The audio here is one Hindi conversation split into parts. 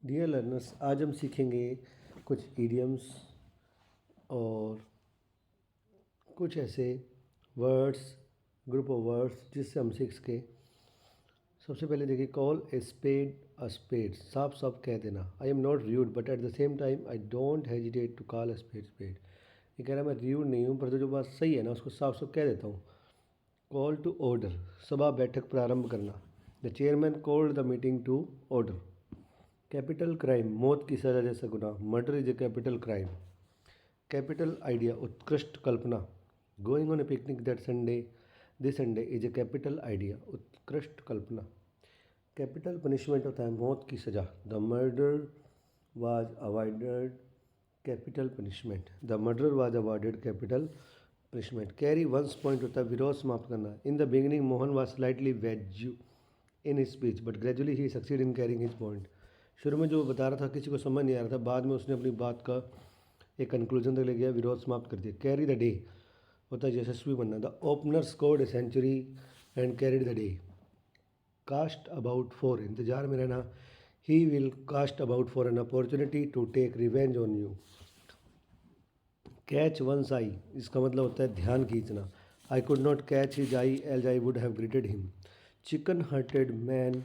डियर लर्नर्स, आज हम सीखेंगे कुछ इडियम्स और कुछ ऐसे वर्ड्स, ग्रुप ऑफ वर्ड्स जिससे हम सीख सके। सबसे पहले देखिए, call a spade a spade, साफ साफ कह देना। I am not rude but at the same time I don't hesitate to call a spade spade. ये कह रहा है मैं र्यूड नहीं हूँ, पर जो बात सही है ना उसको साफ साफ कह देता हूँ। कॉल टू ऑर्डर, सभा बैठक प्रारंभ करना। The chairman called the meeting to order. Capital crime, मौत की सज़ा जैसा गुनाह। Murder is a capital crime. Capital idea, उत्कृष्ट कल्पना। Going on a picnic that Sunday, this Sunday is a capital idea, उत्कृष्ट कल्पना। कैपिटल पनिशमेंट होता है मौत की सज़ा। The murder was avoided capital punishment, the murder was avoided capital punishment. Carry one's point होता है विरोध समाप्त करना। In the beginning Mohan was slightly ways in speech but gradually he succeed in carrying his point. शुरू में जो बता रहा था किसी को समझ नहीं आ रहा था, बाद में उसने अपनी बात का एक कंक्लूजन तक ले गया, विरोध समाप्त कर दिया। कैरी द डे होता है यशस्वी बनना। The opener scored a century and carried the day. Cast about for, इंतजार में रहना। He will cast about for an opportunity to take revenge on you. Catch one's eye, इसका मतलब होता है ध्यान खींचना। I could not catch his eye else I would have greeted him. Chicken hearted man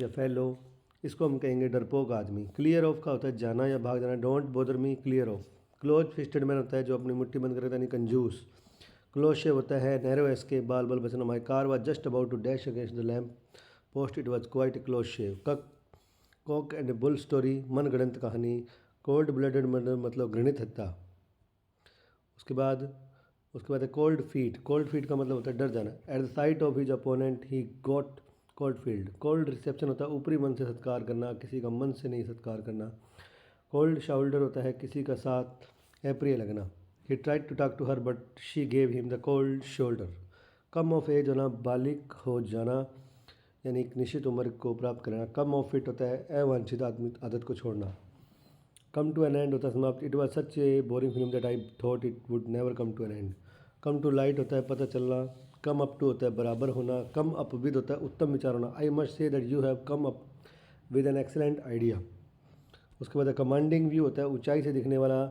या फेलो, इसको हम कहेंगे डरपोक आदमी। क्लियर ऑफ का होता है जाना या भाग जाना। Don't bother me, clear of. Close fisted man होता है जो अपनी मुट्ठी बंद करता है, यानी कंजूस। क्लोज शेव होता है नैरो एस्केप, बाल बाल बचना। My car was just about to dash against the lamp post, it was quite a close shave. Cock and bull story, मन गणित कहानी। कोल्ड ब्लडेड मर्डर मतलब घृणित हत्या। उसके बाद है कोल्ड फीट। कोल्ड फीट का मतलब होता है डर जाना। At the site of his opponent he got cold field. Cold reception होता है ऊपरी मन से सत्कार करना, किसी का मन से नहीं सत्कार करना। कोल्ड शोल्डर होता है किसी का साथ अप्रिय लगना। He tried to talk to her but she gave him the cold shoulder. Come of age होना, बालिक हो जाना, यानी एक निश्चित उम्र को प्राप्त करना। कम ऑफ इट होता है अवांछित आदत को छोड़ना। कम टू एन एंड होता है समाप्त। It was such a boring film that I thought it would never come to an end. Come to light होता है पता चलना। कम अप टू होता है बराबर होना। कम अप विद होता है उत्तम विचार होना। I must say that you have come up with an excellent idea. उसके बाद कमांडिंग व्यू होता है ऊंचाई से दिखने वाला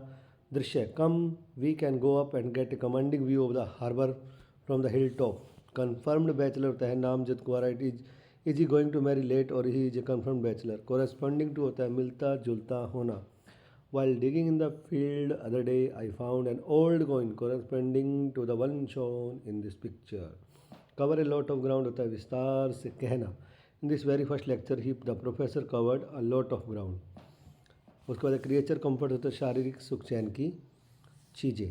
दृश्य। Come we can go up and get a commanding view of the harbour from the hill top. Confirmed bachelor होता है नामजद कुंवारा। Is he going to marry late और he is a confirmed bachelor. Corresponding to होता है मिलता जुलता होना। While digging in the field other day, I found an old coin corresponding to the one shown in this picture. Cover a lot of ground होता है विस्तार से कहना। In this very first lecture, the professor covered a lot of ground. उसके बाद क्रिएचर कंफर्ट होता है शारीरिक सुख चैन की चीज़ें।